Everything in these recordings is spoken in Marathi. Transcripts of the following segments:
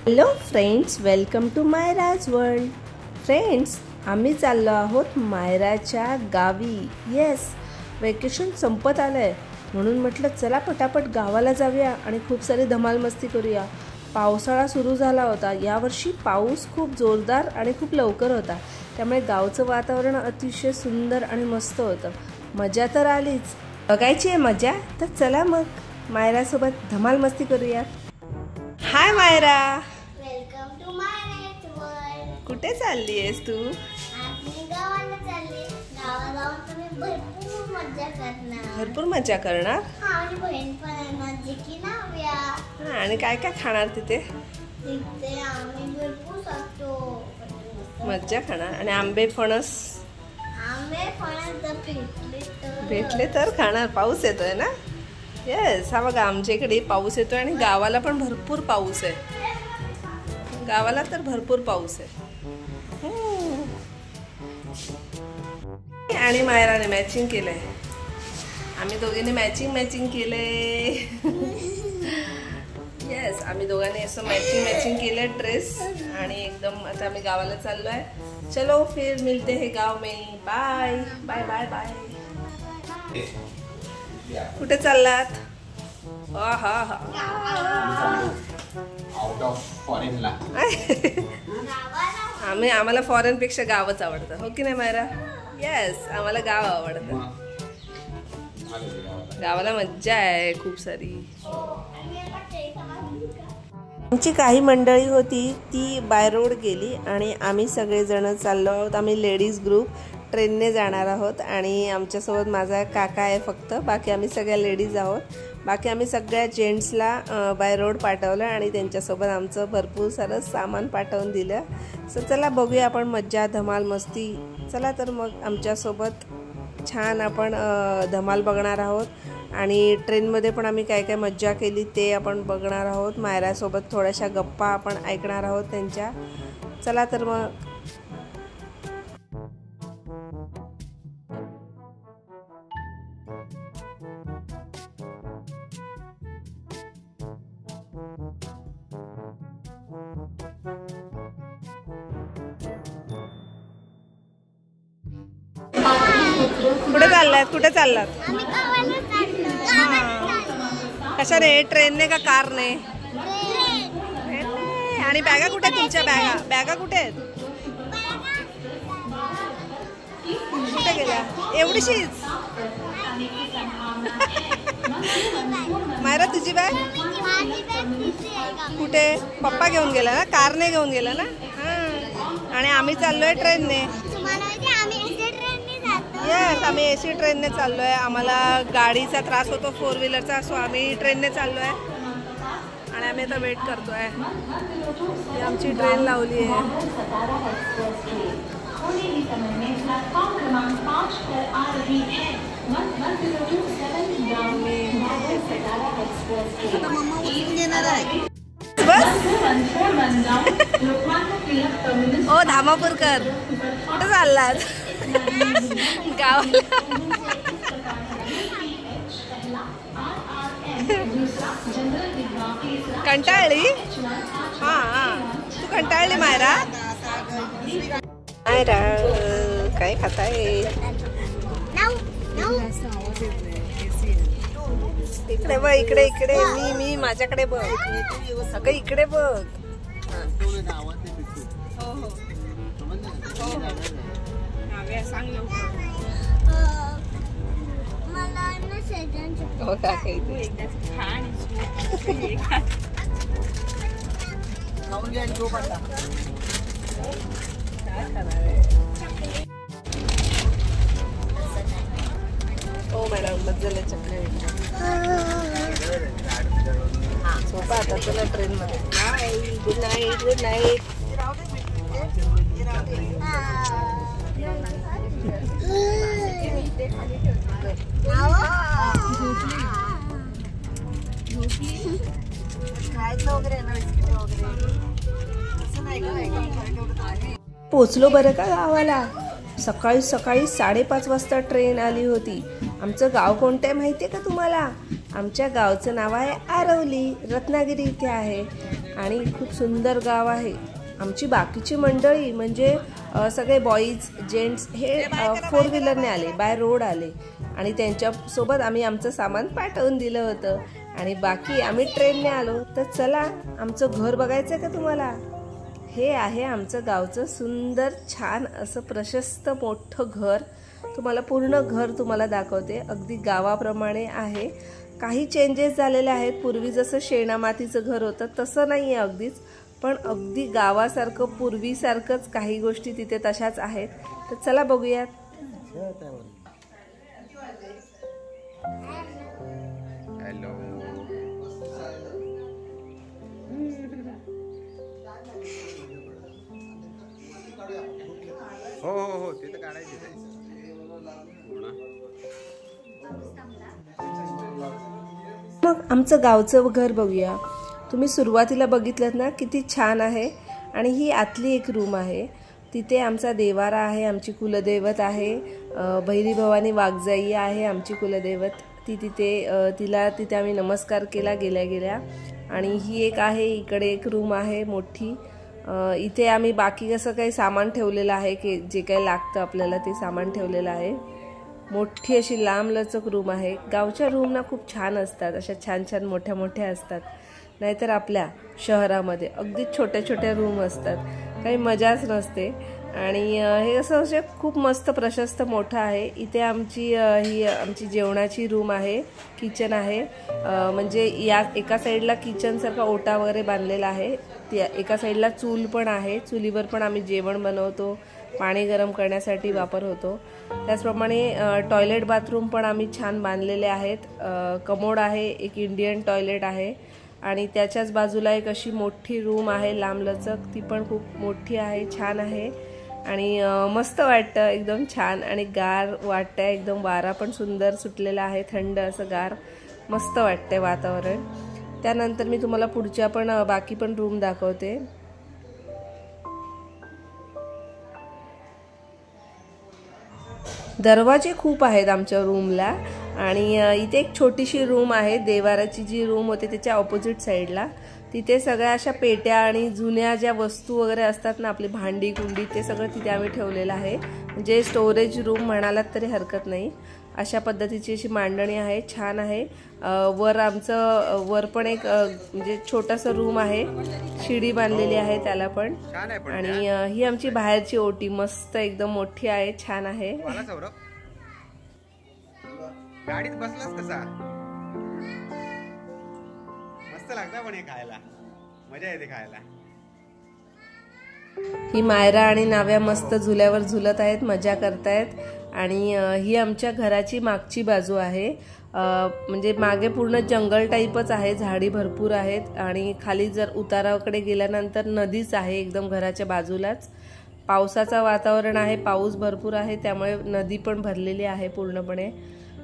Hello friends, welcome to Mayraj world. Friends, आम्ही चाललो आहोत मायराच्या गावी. येस, वेकेशन संपत आलं आहे म्हणून म्हटलं चला पटापट गावाला जाऊया आणि खूप सारी धमाल मस्ती करूया. पावसाळा सुरू झाला होता. यावर्षी पाऊस खूप जोरदार आणि खूप लवकर होता, त्यामुळे गावचं वातावरण अतिशय सुंदर आणि मस्त होतं. मजा तर आलीच. बघायची आहे मजा, तर चला मग मायरासोबत धमाल मस्ती करूया. हाय Myra, welcome to Mayraj world. कुठे चालली आहेस तू? आम्ही गावाला चालले. गावाला जाऊन तुम्ही भरपूर मजा करणार. भरपूर मजा करणार. हा, आणि बहीण पण येणार जी की नाव्या. हा, आणि काय काय खाणार तिथे? तिथे आम्ही भरपूर असतो मज्जा खाणार. आणि आंबे फणस आंबे फळांचं भेटले तर खाणार. पाऊस येतोय ना. येस, हा बघा आमच्या इकडे पाऊस येतोय आणि गावाला पण भरपूर पाऊस आहे. गावाला तर भरपूर पाऊस आहे. आणि मायराने मॅचिंग केलंय. आम्ही दोघींनी मॅचिंग केलंय. येस, आम्ही दोघांनी असं मॅचिंग केलंय ड्रेस. आणि एकदम आता आम्ही गावाला चाललोय. चलो फिर मिलते हैं गाव में. Bye bye bye bye. कुठे चाललात? Out of फॉरेनला. आम्हाला फॉरेन पेक्षा गावच आवडतं, हो की नाही मायरा? येस, आम्हाला गाव आवडतं. गावाला मज्जा आहे खूप सारी. आमची काही मंडळी होती ती बाय रोड गेली आणि आम्ही सगळेजण चाललो आहोत. आम्ही लेडीज ग्रुप ट्रेनने जाणार आहोत आणि आमच्यासोबत माझा काका आहे फक्त. बाकी आम्ही सगळ्या लेडीज आहोत. बाकी आम्ही सगळ्या जेंट्सला बाय रोड पाठवलं आणि त्यांच्यासोबत आमचं भरपूर सारं सामान पाठवून दिलं. सो चला बघूया आपण मज्जा धमाल मस्ती. चला तर मग आमच्यासोबत छान आपण धमाल बघणार आहोत. आणि ट्रेनमध्ये पण आम्ही काय काय मज्जा केली ते आपण बघणार आहोत. मायरासोबत थोड्याशा गप्पा आपण ऐकणार आहोत त्यांच्या. चला तर मग. कुठे चाललात? आम्ही गावाला चाललो. कशाने? ट्रेनने का कारने? आणि बॅगा कुठे आहेत तुमच्या? बॅगा कुठे आहेत? कुठे गेल्या? एवढीशीच? मायरा तुझी बॅग कुठे? पप्पा घेऊन गेला ना, कारने घेऊन गेला ना. हा, आणि आम्ही चाललोय ट्रेनने. येस, आम्ही AC ट्रेनने चाललोय. आम्हाला गाडीचा त्रास होतो, 4 व्हीलरचा, सो आम्ही ट्रेनने चाललोय आणि आम्ही आता वेट करतोय. आमची ट्रेन लावली आहे. ओ धामापूरकर, कुठे चाललात? गावाला. कंटाळली? हा, तू कंटाळली मायरा? मायरा काय खाताय? इकडे बघ, इकडे मी माझ्याकडे बघ. सगळं इकडे बघ. हो का? हो मॅडम, बदलले चक्र. सोपा आता. चला ट्रेन मध्ये. Bye, good night. Good night. पोचलो बरं का गावाला. सकाळी 5:30 वाजता ट्रेन आली होती. आमचं गाव कोणतं आहे माहिती आहे का तुम्हाला? आमच्या गावचं नाव आहे आरवली, रत्नागिरी इथे आहे. आणि खूप सुंदर गाव आहे. आमची बाकीची मंडळी म्हणजे सगळे बॉईज जेंट्स हे 4 व्हीलरने आले, बाय रोड आले आणि त्यांच्यासोबत आम्ही आमचं सामान पाठवून दिलं होतं आणि बाकी आम्ही ट्रेनने आलो. तर चला आमचं घर बघायचं का तुम्हाला? हे आहे आमचं गावचं सुंदर छान असं प्रशस्त मोठं घर. तुम्हाला पूर्ण घर तुम्हाला दाखवते. अगदी गावाप्रमाणे आहे. काही चेंजेस झालेले आहेत. पूर्वी जसं शेणा मातीचं घर होतं तसं नाही आहे अगदीच, पण अगदी गावासारखं पूर्वीसारखंच काही गोष्टी तिथे तशाच आहेत. तर चला बघूयात. हो हो हो ते तर काढायचे. मग आमचं गावचं घर बघूया. तुम्ही सुरुवातीला बघितलं ना किती छान आहे. आणि ही आतली एक रूम आहे. तिथे आमचा देवारा आहे, आमची कुलदैवत आहे. भैरी भवानी वाघजाई आहे आमची कुलदैवत. ती तिथे आम्ही नमस्कार केला गेल्या. आणि ही एक आहे, इकडे एक रूम आहे मोठी. इथे आम्ही बाकी कसं काही सामान ठेवलेलं आहे की जे काही लागतं आपल्याला ते सामान ठेवलेलं आहे. मोठी अशी लांबलचक रूम आहे. गावच्या रूम ना खूप छान असतात, अशा छान छान मोठ्या मोठ्या असतात. नाहीतर आपल्या शहरामध्ये अगदी छोट्या छोट्या रूम असतात, काही मजाच नसते. आणि हे असं असे खूप मस्त प्रशस्त मोठं आहे. इथे ही आमची जेवणाची रूम आहे, किचन आहे. म्हणजे या एका साईडला किचनसारखा ओटा वगैरे बांधलेला आहे. एका साईडला चूल पण आहे. चुलीवर पण आम्ही जेवण बनवतो, पाणी गरम करण्यासाठी वापर होतो. त्याचप्रमाणे टॉयलेट बाथरूम पण आम्ही छान बांधलेले आहेत. कमोड आहे, एक इंडियन टॉयलेट आहे. आणि त्याच्याच बाजूला एक अशी मोठी रूम आहे लांबलचक, ती पण खूप मोठी आहे, छान आहे. आणि मस्त वाटतं, एकदम छान आणि गार वाटतंय. एकदम वारा पण सुंदर सुटलेला आहे, थंड असं गार मस्त वाटतंय वातावरण. त्यानंतर मी तुम्हाला पुढच्या पण बाकी पण रूम दाखवते. दरवाजे खूप आहेत आमच्या रूमला. आणि इथे एक छोटीशी रूम आहे, देवाराची जी रूम होते त्याच्या ऑपोजिट साईडला. तिथे सगळ्या अशा पेट्या आणि जुन्या ज्या वस्तू वगैरे असतात ना, आपली भांडी कुंडी, ते सगळं तिथे आम्ही ठेवलेलं आहे. म्हणजे स्टोरेज रूम म्हणालात तरी हरकत नाही. अशा पद्धतीची अशी मांडणी आहे, छान आहे. वर पण एक म्हणजे छोटासा रूम आहे, शिडी बांधलेली आहे त्याला पण. आणि ही आमची बाहेरची ओटी मस्त एकदम मोठी आहे, छान आहे. गाडीत बसलास कसा? मस्त लागतं पण हे खायला, मजा येते खायला. ही मायरा आणि नाव्या मस्त झुल्यावर झुलत आहेत, मजा करतायत. आणि ही आमच्या घराची मागची बाजू आहे. म्हणजे मागे पूर्ण जंगल टाईपच आहे, झाडी भरपूर आहेत. आणि खाली जर उताराकडे गेल्यानंतर नदीच आहे एकदम घराच्या बाजूलाच. पावसाचं वातावरण आहे, पाऊस भरपूर आहे, त्यामुळे नदी पण भरलेली आहे पूर्णपणे.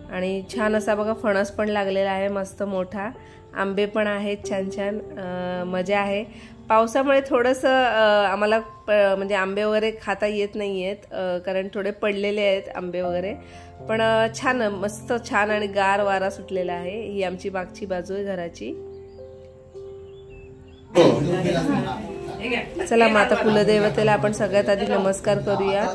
आणि छान असा बघा फणस पण लागलेला आहे मस्त मोठा. आंबे पण आहेत छान छान, मजा आहे. पावसामुळे थोडंसं आम्हाला म्हणजे आंबे वगैरे खाता येत नाही आहेत, कारण थोडे पडलेले आहेत आंबे वगैरे. पण छान मस्त छान आणि गार वारा सुटलेला आहे. ही आमची मागची बाजू आहे घराची. चला माता कुलदेवतेला आपण सगळ्यात आधी नमस्कार करूया.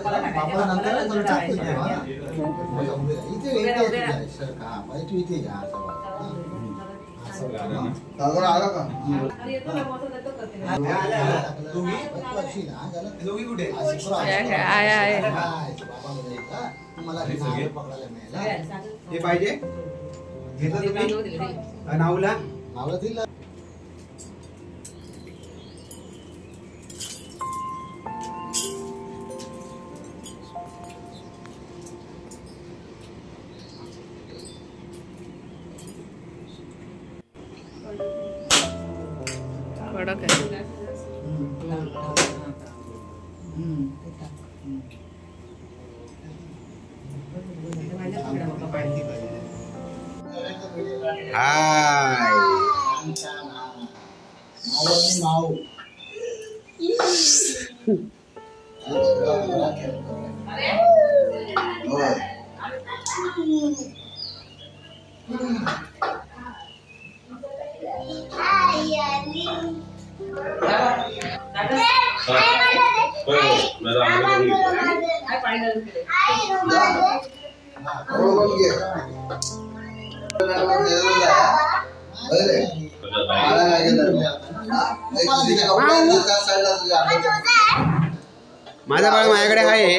माझा बाळ माझ्याकडे आहे,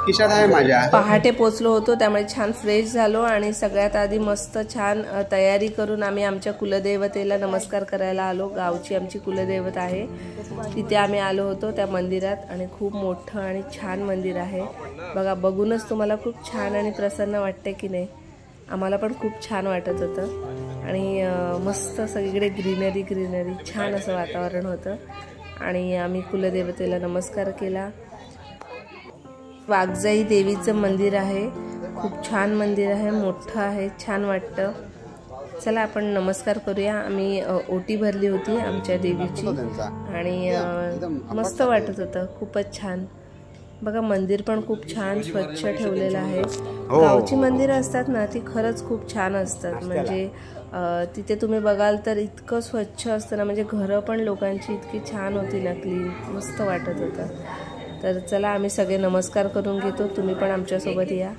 खिशात आहे माझ्या. पहाटे पोचलो होतो त्यामुळे छान फ्रेश झालो आणि सगळ्यात आधी मस्त छान तयारी करून आम्ही आमच्या कुलदेवतेला नमस्कार करायला आलो. गावची आमची कुलदैवत आहे तिथे आम्ही आलो होतो त्या मंदिरात आणि खूप मोठं आणि छान मंदिर आहे बघा. बघूनच तुम्हाला खूप छान आणि प्रसन्न वाटते की नाही. आम्हाला पण खूप छान वाटत होतं आणि मस्त सगळीकडे ग्रीनरी छान असं वातावरण होतं आणि आम्ही कुलदेवतेला नमस्कार केला. वाघजाई देवीचं मंदिर आहे, खूप छान मंदिर आहे, मोठं आहे, छान वाटतं. चला आपण नमस्कार करूया. आम्ही ओटी भरली होती आमच्या देवीची आणि मस्त वाटत होतं, खूपच छान. बघा मंदिर पण खूप छान स्वच्छ ठेवलेलं आहे. गावची मंदिरं असतात ना ती खरंच खूप छान असतात. म्हणजे तिथे तुम्ही बघाल तर इतकं स्वच्छ असतं ना, म्हणजे घरं पण लोकांची इतकी छान होती ना, क्लीन, मस्त वाटत होतं. तर चला आम्ही सगळे नमस्कार करून घेतो, तुम्ही पण आमच्यासोबत या.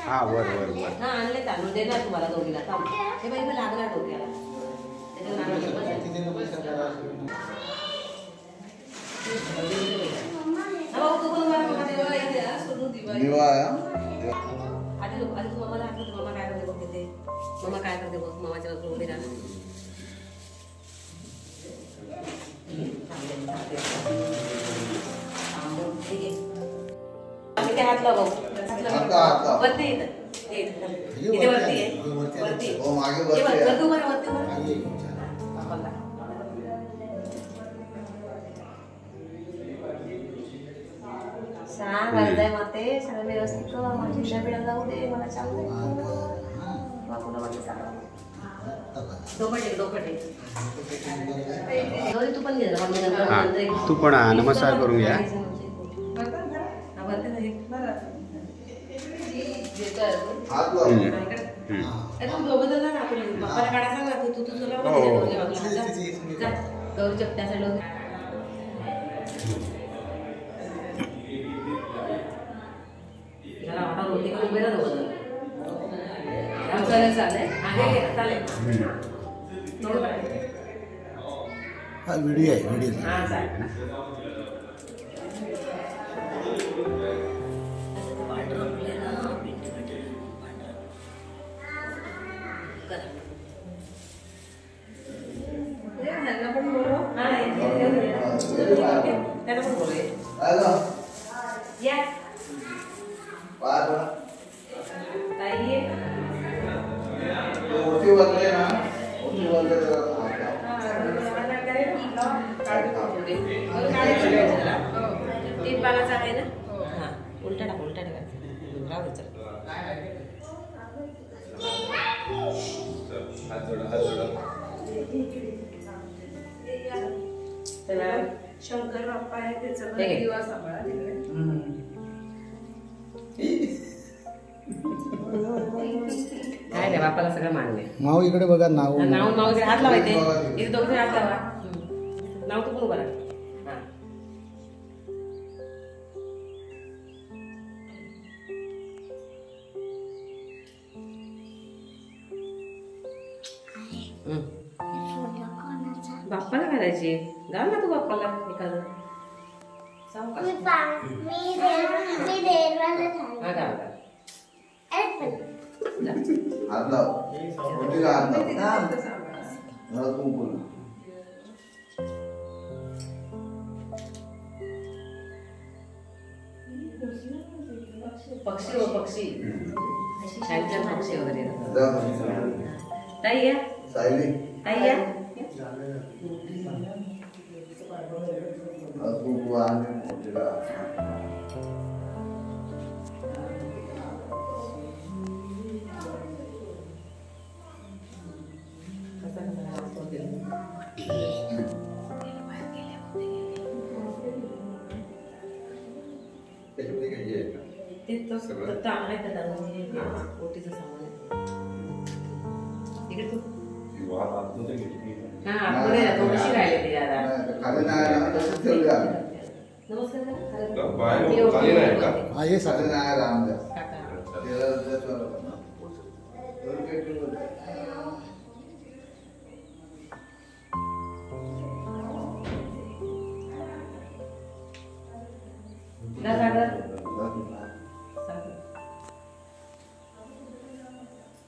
हा वर वर वर हा आणले तांदूळ देणार तुम्हाला दोघीला. हे बाई मला लागला डोक्याला. मम्मा काय करते बघ. मम्माच्या बाजूला उभी राहा. हात लाव वरती इथे वरती आहे वरती सांग अर्धाय माते सगळं व्यवस्थित माझी बिळा जाऊ दे मला चांगलं बापूला वाटलं सांगा तू पण घे. तू पण नमस्कार करून घ्या. व्हिडिओ आहे व्हिडिओ. उलटा टाकायचं. शंकर बाप्पा आहे त्याचं दिवा सांभाळा तिकडे. काय नाही बाप्पाला सगळं मान्य. माऊ इकडे बघा. नाव हात लावायचे इथे दोघे हात लावा. नाव तू पण उभा राहा. बाप्पाला घालायची. घाल ना तू बाप्पाला एखादं. मी हात लाव मोठीला हात लाव कुंकू पक्षी हो पक्षी शाळेच्या पक्षी वगैरे ताई या सायली ताई या कुंकू आणि मोठीला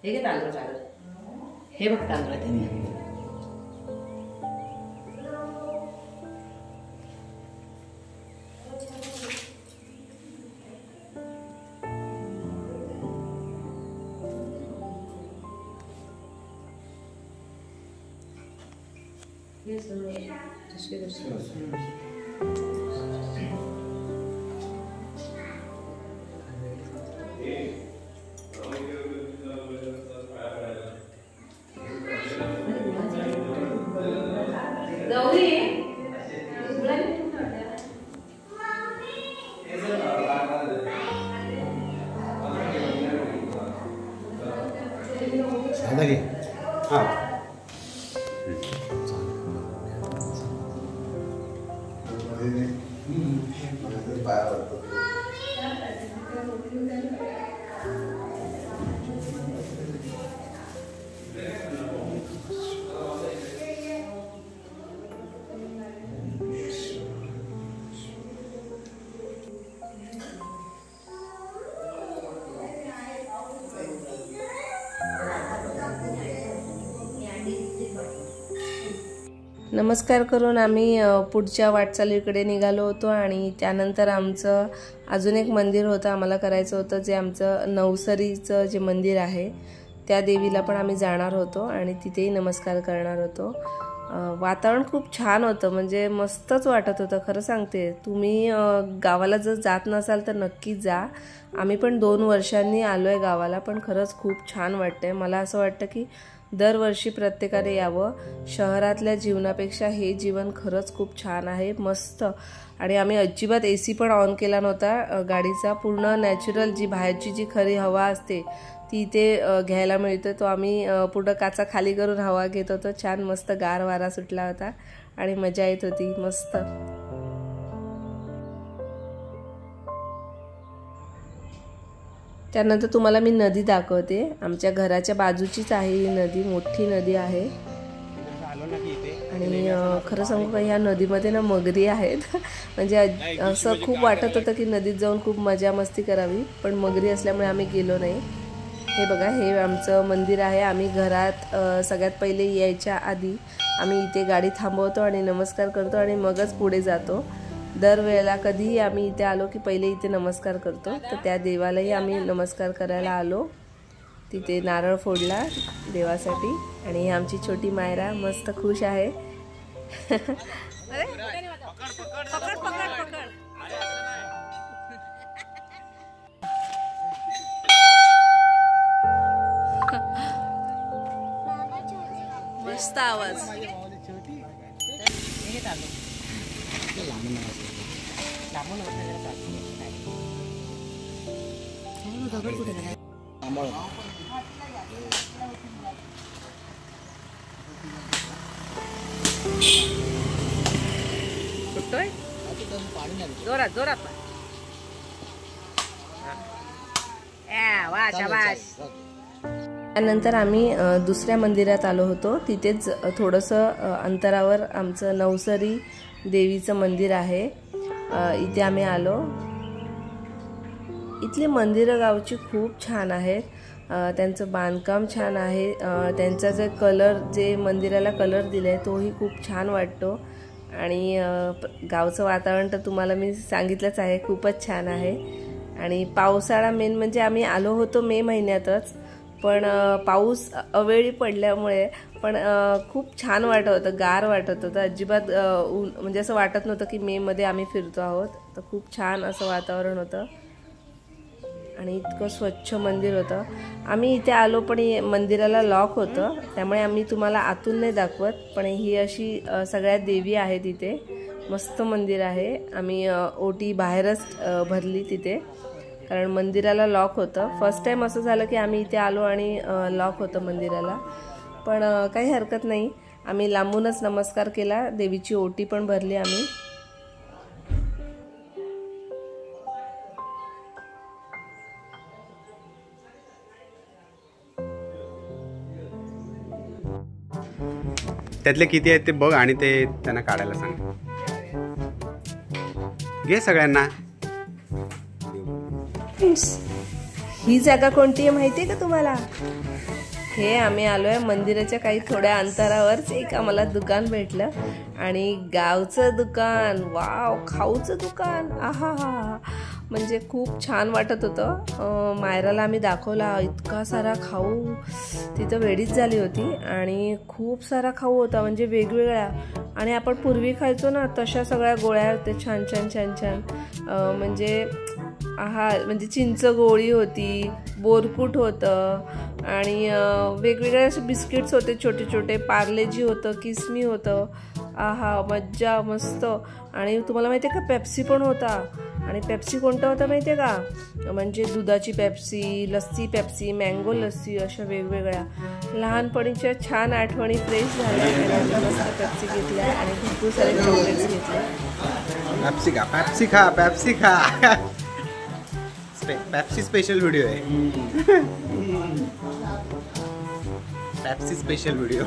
हे घे तांदूळ हे बघ तांदूळ नमस्कार करून आम्ही पुढच्या वाटचालीकडे निघालो होतो आणि त्यानंतर आमचं अजून एक मंदिर होतं आम्हाला करायचं होतं, जे आमचं नवसरीचं जे मंदिर आहे त्या देवीला पण आम्ही जाणार होतो आणि तिथेही नमस्कार करणार होतो। वातावरण खूप छान होतं, म्हणजे मस्तच वाटत होतं खरं सांगते। तुम्ही गावाला जर जात नसाल तर नक्की जा। आम्ही पण 2 वर्षांनी आलोय गावाला, पण खरंच खूप छान वाटतंय। मला असं वाटतं की दरवर्षी प्रत्येकाने यावं। शहरातल्या जीवनापेक्षा हे जीवन खरंच खूप छान आहे, मस्त। आणि आम्ही अजिबात AC पण ऑन केला नव्हता गाडीचा। पूर्ण नॅचरल जी बाहेरची जी खरी हवा असते ती इथे घ्यायला मिळते। तो आम्ही पूर्ण काचा खाली करून हवा घेत होतो। छान मस्त गार वारा सुटला होता आणि मजा येत होती मस्त। त्यानंतर तुम्हाला मी नदी दाखवते। आमच्या घराच्या बाजूचीच आहे ही नदी, मोठी नदी आहे। आणि खरं सांगू का, ह्या नदीमध्ये ना मगरी आहेत। म्हणजे असं खूप वाटत होतं की नदीत जाऊन खूप मजा मस्ती करावी, पण मगरी असल्यामुळे आम्ही गेलो नाही। हे बघा, हे आमचं मंदिर आहे। आम्ही घरात सगळ्यात पहिले यायच्या आधी आम्ही इथे गाडी थांबवतो आणि नमस्कार करतो आणि मगच पुढे जातो। दरवेळेला कधीही आम्ही इथे आलो की पहिले इथे नमस्कार करतो। तर त्या देवालाही आम्ही नमस्कार करायला आलो। तिथे नारळ फोडला देवासाठी आणि आमची छोटी मायरा मस्त खुश आहे। मस्त आवाज। जोरात जोरात वा शाबाश। त्यानंतर आम्ही दुसऱ्या मंदिरात आलो होतो। तिथेच थोडंसं अंतरावर आमचं नवसरी देवीचं मंदिर आहे। इथे आम्ही आलो। इथली मंदिरं गावची खूप छान आहेत। त्यांचं बांधकाम छान आहे. त्यांचा जे कलर, जे मंदिराला कलर दिला आहे तोही खूप छान वाटतो. आणि गावचं वातावरण तर तुम्हाला मी सांगितलंच आहे, खूपच छान आहे. आणि पावसाळा मेन म्हणजे आम्ही आलो होतो मे महिन्यातच, पण पाऊस अवेळी पडल्यामुळे पण खूप छान वाटत होतं, गार वाटत होतं. अजिबात म्हणजे असं वाटत नव्हतं की मेमध्ये आम्ही फिरतो आहोत. तर खूप छान असं वातावरण होतं आणि इतकं स्वच्छ मंदिर होतं. आम्ही इथे आलो पण मंदिराला लॉक होतं, त्यामुळे आम्ही तुम्हाला आतून नाही दाखवत. पण ही अशी सगळ्या देवी आहेत इथे. मस्त मंदिर आहे. आम्ही ओटी बाहेरच भरली तिथे, कारण मंदिराला लॉक होतं. फर्स्ट टाईम असं झालं की आम्ही इथे आलो आणि लॉक होतं मंदिराला. पण काही हरकत नाही, आम्ही लांबूनच नमस्कार केला, देवीची ओटी पण भरली आम्ही. त्यातले किती आहेत ते बघ आणि ते त्यांना काढायला सांग. घे सगळ्यांना. ही जागा कोणती आहे माहिती आहे का तुम्हाला? हे आम्ही आलोय मंदिराच्या काही थोड्या अंतरावरच एक आम्हाला दुकान भेटलं आणि गावचं दुकान, वाव, खाऊचं दुकान. आहा हा, म्हणजे खूप छान वाटत होतं. मायराला आम्ही दाखवला, इतका सारा खाऊ, तिथं वेडीच झाली होती. आणि खूप सारा खाऊ होता, म्हणजे वेगवेगळ्या. आणि आपण पूर्वी खायचो ना तशा सगळ्या गोळ्या होत्या, छान छान छान छान. म्हणजे आहा, म्हणजे चिंच गोळी होती, बोरकूट होतं आणि वेगवेगळे असे बिस्किट्स होते छोटे छोटे, पार्लेजी होतं, किसमी होतं. आहा, मज्जा, मस्त. आणि तुम्हाला माहिती आहे का, पेप्सी पण होता. आणि पेप्सी कोणता होता माहिती आहे का, म्हणजे दुधाची Pepsi, lassi Pepsi, mango lassi, अशा वेगवेगळ्या. लहानपणीच्या छान आठवणी फ्रेश झाल्या. मस्त पेप्सी घेतल्या आणि भरपूर सारे चॉकलेट्स घेतले. पेप्सी खा, पेप्सी खा, पेप्सी खा. पेप्सी स्पेशल व्हिडिओ आहे. Pepsi special video.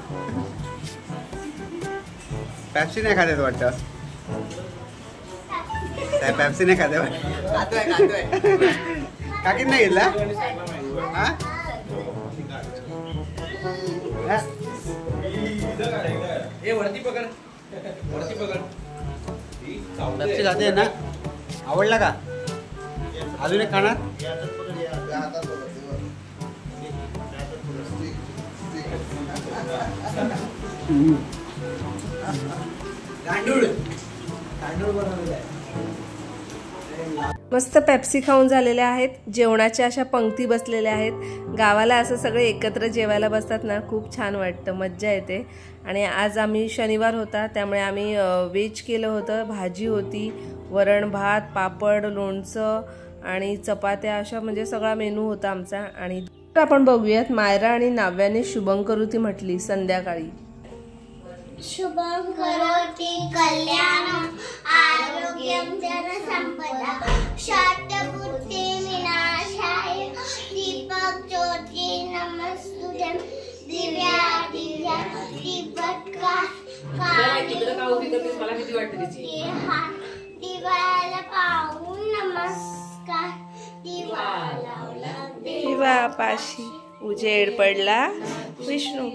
पेप्सी नाही खात वाटतं. पेप्सी नाही खाते. काकीन नाही घेतला. पेप्सी खाते ना, आवडला का? अजून एक खाणार. मस्त पेप्सी खाऊन झालेल्या आहेत. जेवणाच्या अशा पंक्ती बसलेल्या आहेत. गावाला असं सगळे एकत्र जेवायला बसतात ना, खूप छान वाटतं, मज्जा येते. आणि आज आम्ही शनिवार होता त्यामुळे आम्ही व्हेज केलं होतं. भाजी होती, वरण भात, पापड, लोणचं आणि चपात्या, अशा म्हणजे सगळा मेनू होता आमचा. आणि आपण बघूयात, मायरा आणि नाव्याने शुभंकरोती म्हटली संध्याकाळी. शुभं करोति कल्याणं आरोग्यं जनसंपदा शतबुद्धि विनाशाय दीपक ज्योति नमस्तुते दिव्या दिव्या दीपत्कार दिवाला पाहून नमस्कार दिवा पाशी उजेड पडला विष्णू,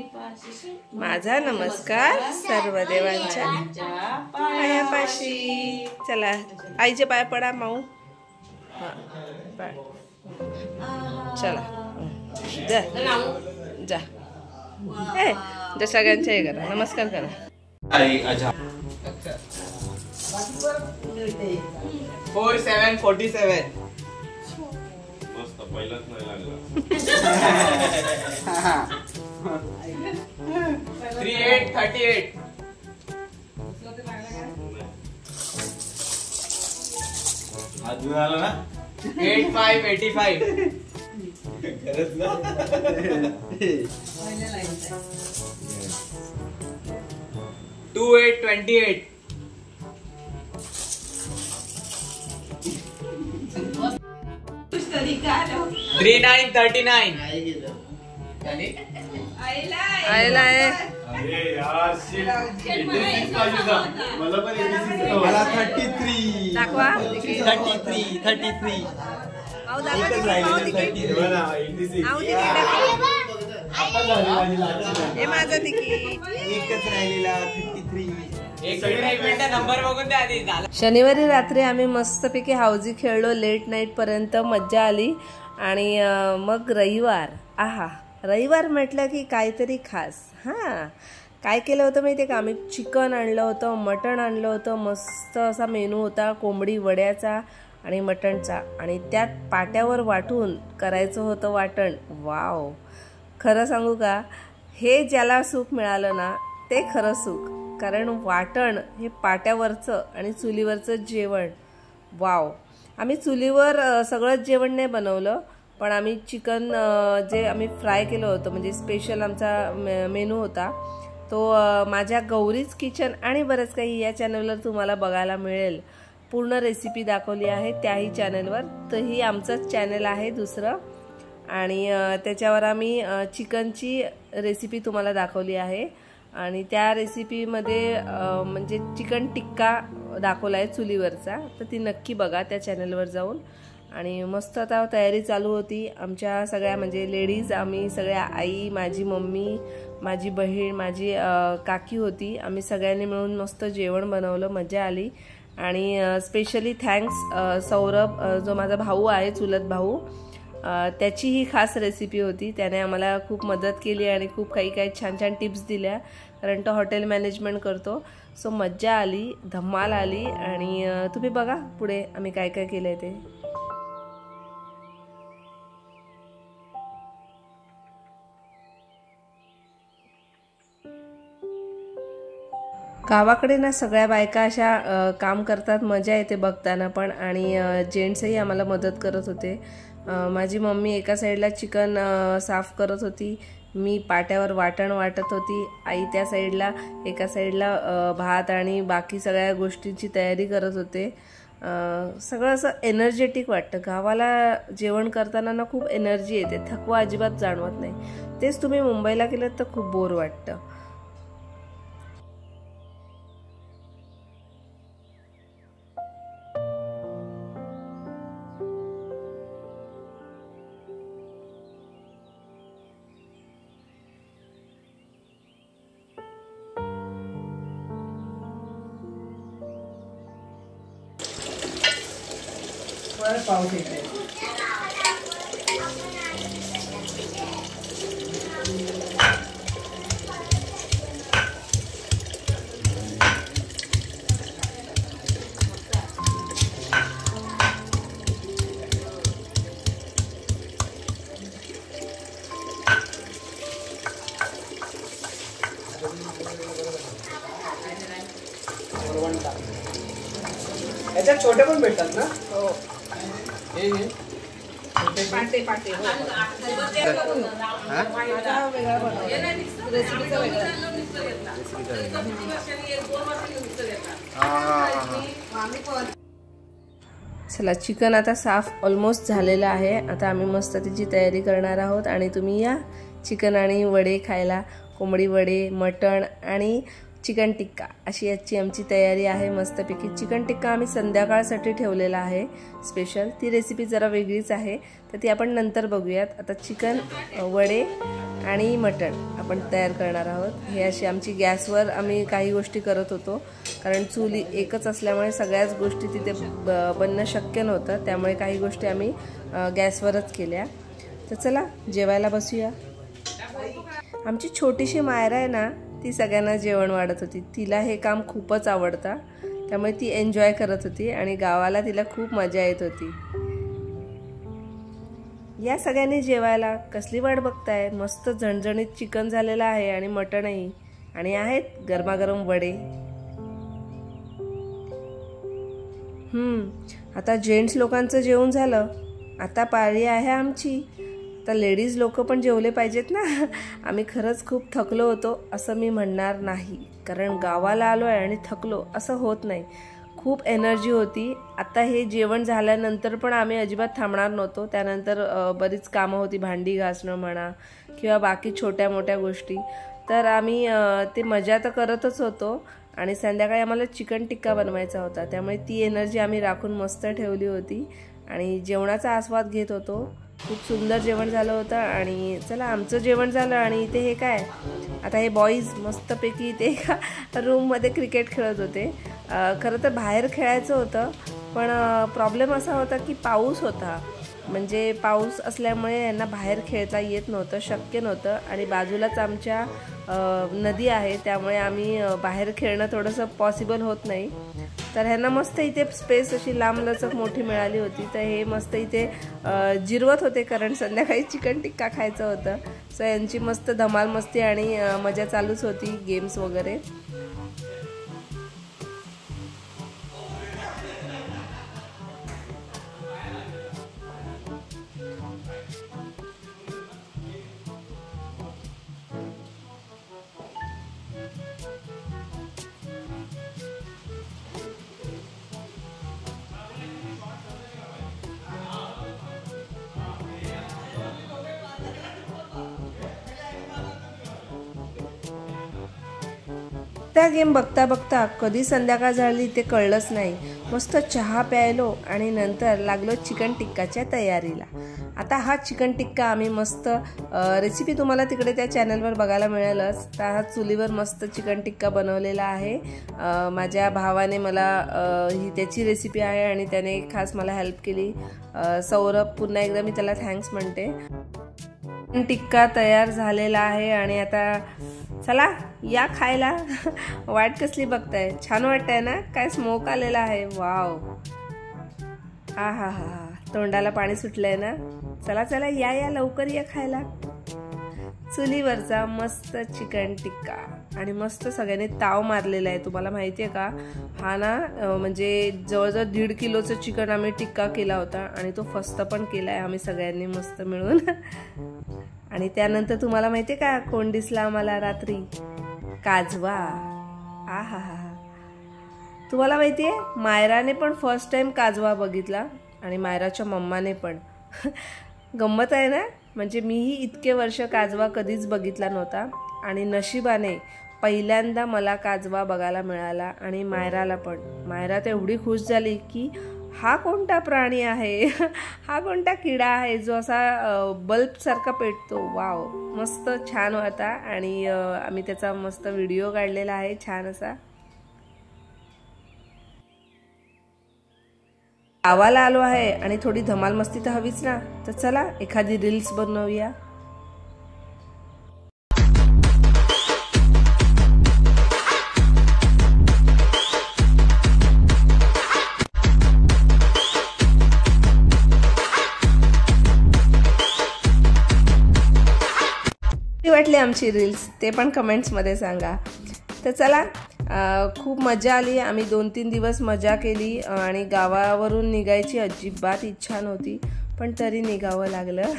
माझा नमस्कार सर्व देवांच्या पायापाशी. चला आईचे पाय पडा माऊ. चला जा जा, जा सगळ्यांच्या हे करा, नमस्कार करा. 4747 पहिलाच नाही लागला. 3838 अजून आला ना. 8585 खरंच ना. 2828 3939 आयला आहे. अरे यार शिट. मला पण मला 33 दाखवा. 33 हे माझं तिकीट. एकच राहिलेला 53. नंबर बघून द्या आधी. शनिवारी रात्री आम्ही मस्तपैकी हाऊजी खेळलो लेट नाईट पर्यंत, मज्जा आली. आणि मग रविवार, आहा रविवार म्हटलं की काहीतरी खास. हां, काय केलं होतं माहिती आहे का, आम्ही चिकन आणलं होतं, मटण आणलं होतं, मस्त असा मेनू होता कोंबडी वड्याचा आणि मटणचा, आणि त्यात पाट्यावर वाटून करायचं होतं वाटण. वाव, खरं सांगू का, हे ज्याला सुख मिळालं ना ते खरं सुख. कारण वाटण हे पाट्यावरचं आणि चुलीवरचं जेवण. वाव, आम्ही चुलीवर सगळंच जेवण नाही बनवलं, पण आम्ही चिकन जे आम्ही फ्राय केलं होतं, म्हणजे स्पेशल आमचा मेनू होता तो माझ्या गौरीज किचन आणि बरंच काही या चॅनलवर तुम्हाला बघायला मिळेल. पूर्ण रेसिपी दाखवली आहे त्याही चॅनलवर. तर ही आमचंच चॅनल आहे दुसरं, आणि त्याच्यावर आम्ही चिकनची रेसिपी तुम्हाला दाखवली आहे. आणि त्या रेसिपीमध्ये म्हणजे चिकन टिक्का दाखवला आहे चुलीवरचा, तर ती नक्की बघा त्या चॅनलवर जाऊन. आणि मस्त आता तयारी चालू होती आमच्या सगळ्या, म्हणजे लेडीज, आम्ही सगळ्या, आई, माझी मम्मी, माझी बहीण, माझी काकी होती, आम्ही सगळ्यांनी मिळून मस्त जेवण बनवलं, मजा आली. आणि स्पेशली थँक्स सौरभ, जो माझा भाऊ आहे, चुलत भाऊ, त्याची ही खास रेसिपी होती. त्याने आम्हाला खूप मदत केली आणि खूप काही छान छान टिप्स दिल्या, कारण तो हॉटेल मॅनेजमेंट करतो. सो मज्जा आली, धमाल आली. आणि तुम्ही बघा पुढे आम्ही काय काय केलंय ते. गावाकडे ना सगळ्या बायका अशा काम करतात, मजा येते बघताना पण. आणि जेंट्सही आम्हाला मदत करत होते. माझी मम्मी एका साईडला चिकन साफ करत होती, मी पाट्यावर वाटण वाटत होती, आई त्या साईडला एका साईडला भात आणि बाकी सगळ्या गोष्टींची तयारी करत होते. सगळं असं एनर्जेटिक वाटतं. गावाला जेवण करताना ना खूप एनर्जी येते, थकवा अजिबात जाणवत नाही. तेच तुम्ही मुंबईला गेलात तर खूप बोर वाटतं. पाऊस येतो. याच्यात छोटे पण भेटतात ना? हो, पाटे पाटे चला, चिकन आता साफ ऑलमोस्ट झालेलं आहे. आता आम्ही मस्त त्याची तयारी करणार आहोत. आणि तुम्ही या चिकन आणि वडे खायला, कोंबडी वडे, मटण आणि चिकन टिक्का, अशी याची आमची तयारी आहे मस्तपैकी. चिकन टिक्का आम्ही संध्याकाळसाठी ठेवलेला आहे स्पेशल, ती रेसिपी जरा वेगळीच आहे, तर ती आपण नंतर बघूयात. आता चिकन, वडे आणि मटण आपण तयार करणार आहोत. हे अशी आमची गॅसवर आम्ही काही गोष्टी करत होतो, कारण चुली एकच असल्यामुळे सगळ्याच गोष्टी तिथे बनणं शक्य नव्हतं, त्यामुळे काही गोष्टी आम्ही गॅसवरच केल्या. तर चला जेवायला बसूया. आमची छोटीशी मायरा आहे ना, ती सगळ्यांना जेवण वाढत होती. तिला हे काम खूपच आवडतं, त्यामुळे ती एन्जॉय करत होती आणि गावाला तिला खूप मजा येत होती. या सगळ्यांनी जेवायला, कसली वाट बघताय? मस्त झणझणीत चिकन झालेलं आहे आणि मटणही, आणि आहेत गरमागरम वडे. आता जेंट्स लोकांचं जेवण झालं, आता पाळी आहे आमची. तर लेडीज लोक पण जेवले पाहिजेत ना. आम्ही खरंच खूप थकलो होतो असं मी म्हणणार नाही, कारण गावाला आलो आहे आणि थकलो असं होत नाही. खूप एनर्जी होती. आता हे जेवण झाल्यानंतर पण आम्ही अजिबात थांबणार नव्हतो. त्यानंतर बरीच कामं होती, भांडी घासणं म्हणा किंवा बाकी छोट्या मोठ्या गोष्टी. तर आम्ही ते मजा तर करतच होतो. आणि संध्याकाळी आम्हाला चिकन टिक्का बनवायचा होता, त्यामुळे ती एनर्जी आम्ही राखून मस्त ठेवली होती. आणि जेवणाचा आस्वाद घेत होतो. खूप सुंदर जेवण झालं होतं. आणि चला आमचं जेवण झालं आणि इथे हे काय आता हे बॉईज मस्तपैकी इथे एका रूममध्ये क्रिकेट खेळत होते. खरं तर बाहेर खेळायचं होतं पण प्रॉब्लेम असा होता की पाऊस होता. म्हणजे पाऊस असल्यामुळे यांना बाहेर खेळता येत नव्हतं, शक्य नव्हतं. आणि बाजूलाच आमच्या नदी आहे त्यामुळे आम्ही बाहेर खेळणं थोडंसं पॉसिबल होत नाही. तर ह्यांना मस्त इथे स्पेस अशी लांबलचक मोठी मिळाली होती. तर हे मस्त इथे जिरवत होते कारण संध्याकाळी चिकन टिक्का खायचं होतं. सो यांची मस्त धमाल मस्ती आणि मजा चालूच होती, गेम्स वगैरे. त्या गेम बघता बघता कधी संध्याकाळ झाली ते कळलंच नाही. मस्त चहा प्यायलो आणि नंतर लागलो चिकन टिक्काच्या तयारीला. आता हा चिकन टिक्का आम्ही मस्त रेसिपी तुम्हाला तिकडे त्या चॅनलवर बघायला मिळेलच. तर हा चुलीवर मस्त चिकन टिक्का बनवलेला आहे. माझ्या भावाने मला ही त्याची रेसिपी आहे आणि त्याने खास मला हेल्प केली. सौरभ, पुन्हा एकदा मी त्याला थँक्स म्हणते. टिक्का तयार झालेला आहे आणि आता चला या खायला. वाट कसली बघताय? छान वाटतंय ना? काय स्मोक आलेला आहे. वाव, हा हा हा, तोंडाला पाणी सुटलंय ना. चला चला या या लवकर या खायला. चुलीवरचा मस्त चिकन टिक्का आणि मस्त सगळ्यांनी ताव मारलेला आहे. तुम्हाला माहिती आहे का, हा ना म्हणजे जवळजवळ 1.5 किलोचं चिकन आम्ही टिक्का केला होता आणि तो फस्त पण केला आहे आम्ही सगळ्यांनी मस्त मिळून. आणि त्यानंतर तुम्हाला माहिती आहे का कोण दिसला आम्हाला रात्री? काजवा. आ हा हा, तुम्हाला माहिती आहे मायराने पण फर्स्ट टाइम काजवा बघितला आणि मायराच्या मम्माने पण. गंमत आहे ना. म्हणजे मीही इतके वर्ष काजवा कधीच बघितला नव्हता आणि नशिबाने पहिल्यांदा मला काजवा बघायला मिळाला आणि मायराला पण. मायरा तर एवढी खुश झाली की हा कोणता प्राणी आहे, हा कोणता किडा आहे जो असा बल्बसारखा पेटतो. वाव, मस्त छान होता आणि आम्ही त्याचा मस्त व्हिडिओ काढलेला आहे छान असा. गावाला आलो आहे आणि थोडी धमाल मस्ती तर हवीच ना. तर चला एखादी रील्स बनवूया. वाटली आमची रील्स ते पण कमेंट्समध्ये सांगा. तर चला खूप मजा आली. आम्ही 2-3 दिवस मजा केली आणि गावावरून निघायची अजिबात इच्छा नव्हती पण तरी निघावं लागलं.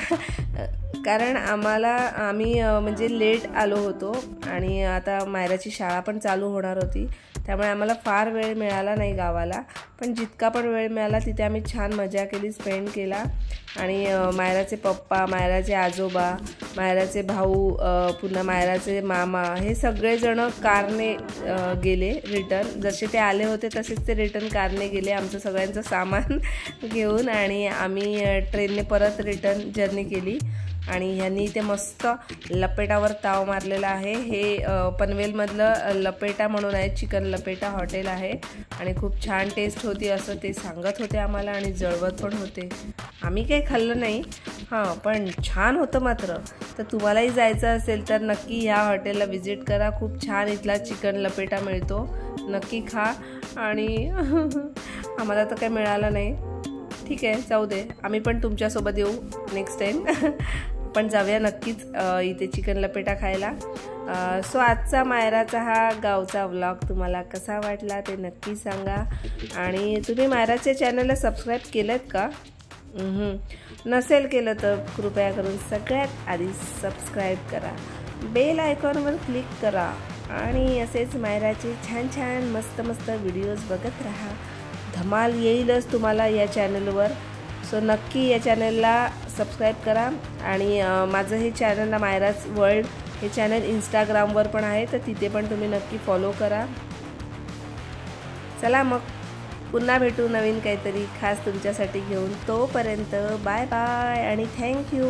कारण आम्ही म्हणजे लेट आलो होतो आणि आता मायराची शाळा पण चालू होणार होती त्यामुळे आम्हाला फार वेळ मिळाला नाही गावाला. पण जितका पण वेळ मिळाला तिथे आम्ही छान मजा केली, स्पेंड केला. आणि मायराचे पप्पा, मायराचे आजोबा, मायराचे भाऊ, पुन्हा मायराचे मामा हे सगळेजण कारने गेले रिटर्न. जसे ते आले होते तसेच ते रिटर्न कारने गेले आमचं सगळ्यांचं सामान घेऊन आणि आम्ही ट्रेनने परत रिटर्न जर्नी केली. आणि ह्यांनी इथे मस्त लपेटावर ताव मारलेला आहे. हे पनवेलमधलं लपेटा म्हणून आहे, चिकन लपेटा हॉटेल आहे आणि खूप छान टेस्ट होती असं ते सांगत होते आम्हाला आणि जळवत पण होते. आम्ही काही खाल्लं नाही हां, पण छान होतं मात्र. तर तुम्हालाही जायचं असेल तर नक्की ह्या हॉटेलला व्हिजिट करा. खूप छान इथला चिकन लपेटा मिळतो, नक्की खा. आणि आम्हाला तर काही मिळालं नाही. ठीक आहे, जाऊ दे, आम्ही पण तुमच्यासोबत येऊ नेक्स्ट टाईम. पण जाऊया नक्कीच इथे चिकन लपेटा खायला. सो आजचा मायराचा हा गावचा व्लॉग तुम्हाला कसा वाटला ते नक्की सांगा. आणि तुम्ही मायराच्या चॅनलला सबस्क्राईब केलं का? नसेल केलं तर कृपया करून सगळ्यात आधी सबस्क्राईब करा, बेल आयकॉनवर क्लिक करा आणि असेच मायराचे छान छान मस्त मस्त व्हिडिओज बघत राहा. धमाल येईलच तुम्हाला या चॅनलवर. सो नक्की या चॅनलला सबस्क्राईब करा. आणि माझं हे चॅनल मायराज वर्ल्ड हे चॅनल इंस्टाग्रामवर पण आहे तर तिथे पण तुम्ही नक्की फॉलो करा. चला मग पुन्हा भेटू नवीन काहीतरी खास तुमच्यासाठी घेऊन. तोपर्यंत बाय बाय आणि थँक्यू.